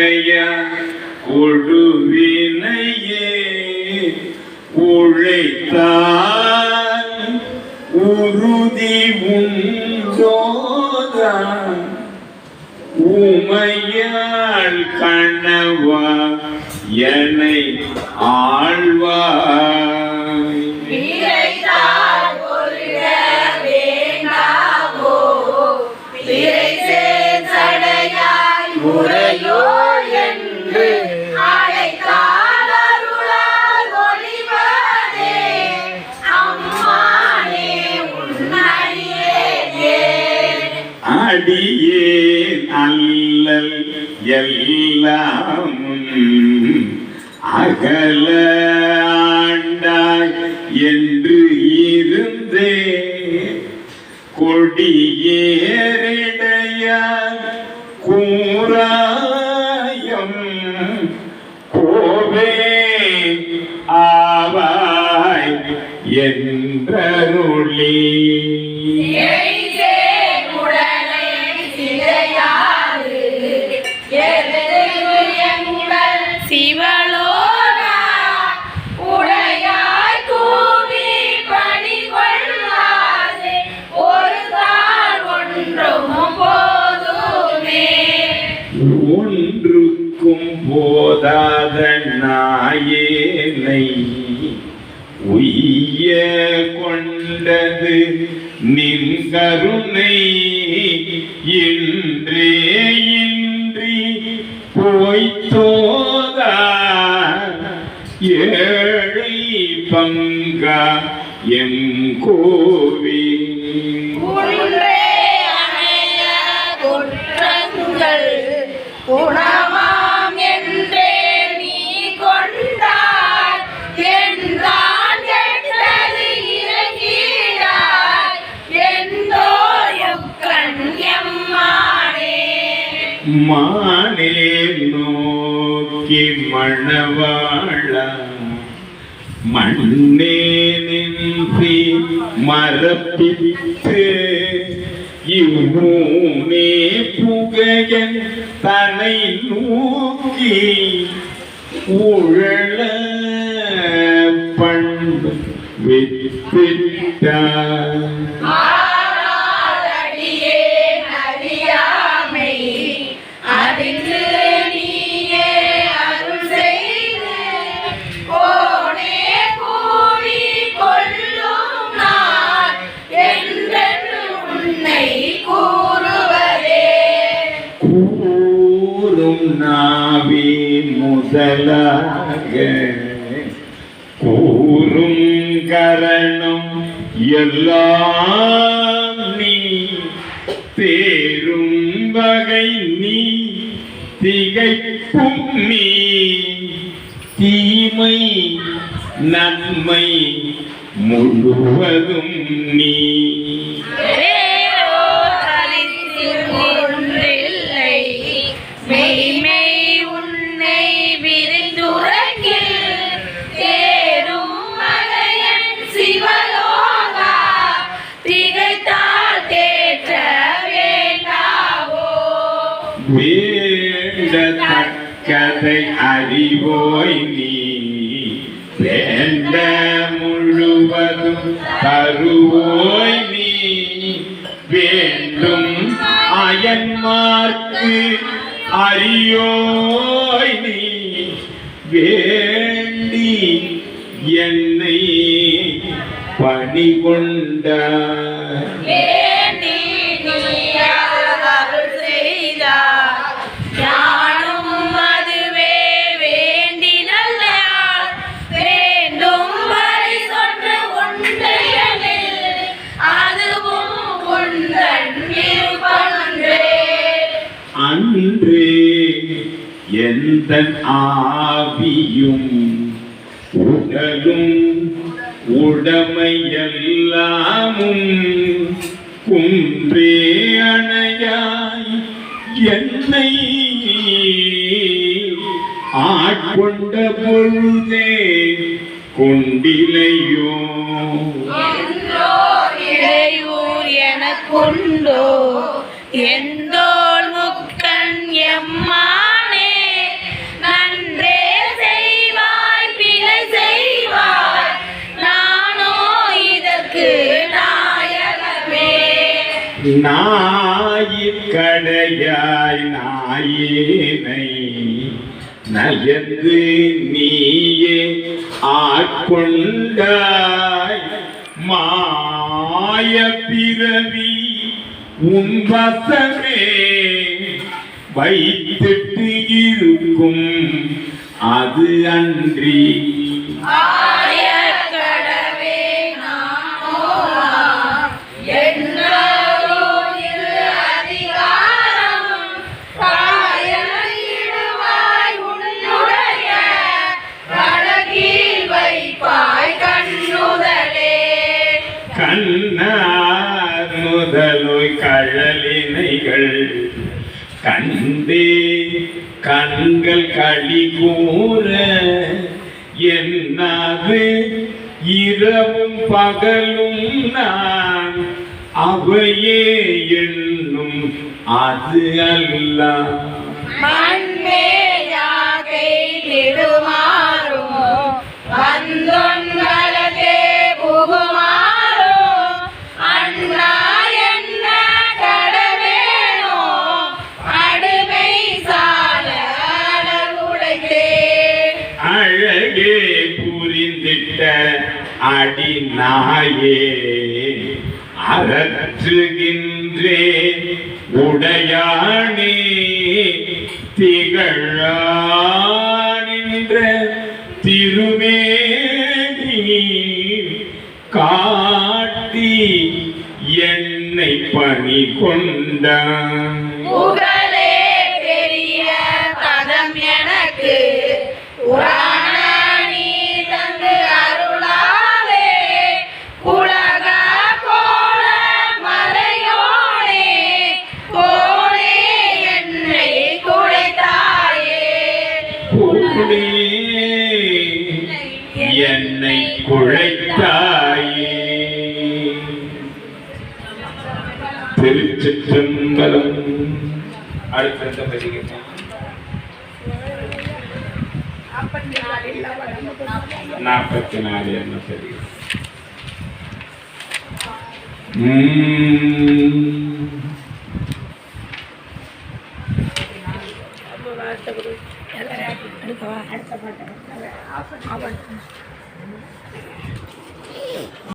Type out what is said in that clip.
உடைய கொழுவினையே உழைத்தால் உறுதி உண்டோதான் உமையாள் கணவா என்னை ஆழ்வாய் முறையோ என்று அழைத்தால் அருளால் ஒளிவதே அம்மானே உன்னடியே அடியே அல்லல் எல்லாம் அகல ஆண்டாய் என்று இருந்தே கொடியேறிடையார் கூராயம் கோவே ஆவாய் என்றருளி ஒன்றுக்கும் போதாத நாயேனை உய்ய கொண்டது நின் கருணை இன்றே இன்றி போய்த்தோதா ஏழை பங்கா எம் கோவி குணமாம் என்றே நீ கொண்டாய் என்றான் கேட்டது இறங்கினாய் எந்தோ யுக்கண் எம்மானே மானே நோக்கி மணவாழ மண்ணே நின்றி மரப்பித்து இவ்வூனே புகையன் தனை நோக்கி உழல பண்பு வித்திட்டார் நாவே முதலாக கூறும் கரணம் எல்லாம் நீ தேரும் வகை நீ திகைப்பும் நீ தீமை நன்மை முழுவதும் நீ வேண்டத்தக்கதை அறிவோய் நீ வேண்ட முழுவதும் தருவோய் நீ வேண்டும் அயன்மார்க்கு அறியோய் நீ வேண்டி என்னை பணி கொண்டார் அன்றே எந்த ஆவியும் உடலும் உடமையெல்லாமும் குன்றே அணையாய் என்னை ஆட்கொண்ட பொழுதே கொண்டிலையோ எனக்குண்டோ எந்தோள் முக்கண் எம்மானே நாயிற்கடையாய் நாயேனை நயந்து நீயே ஆட்கொண்டாய் மாய பிறவி உன் வசமே வைத்திட்டு இருக்கும் அது அன்றி ஆயக்கடவே நாமோலாம் என்றோரில் அதிகாரம் காயலிடுவாய் உன்னுடைய கடகில் வைப்பாய் கண்ணுதலே கண்ணார் முதலோய் கழலினைகள் கண்டே கண்கள் களி கூற என்னது இரவும் பகலும் நான் அவையே என்னும் அது அல்ல மண்மேயாகை நெடுமாறும் வந்தொன்களே புகுமாறும் அண்ணா என்ன கடவேனோ அடிமை சால அழகுடைத்தே அழகே புரிந்திட்ட அடி நாயே அறற்றுகின்றே உடையானே திகழானின்ற திருமேனி காட்டி என்னை பணி கொண்டான் புகழே பெரிய பதம் எனக்கு புராண நீ தந்து அருளாலே உலக கோல மலையோனே கோலே என்னை குழைத்தாயே கூடே என்னை குழைத்தாயே. திருச்சிற்றம்பலம். அடுத்த பதிகம் 44 என்ன தெரியும்?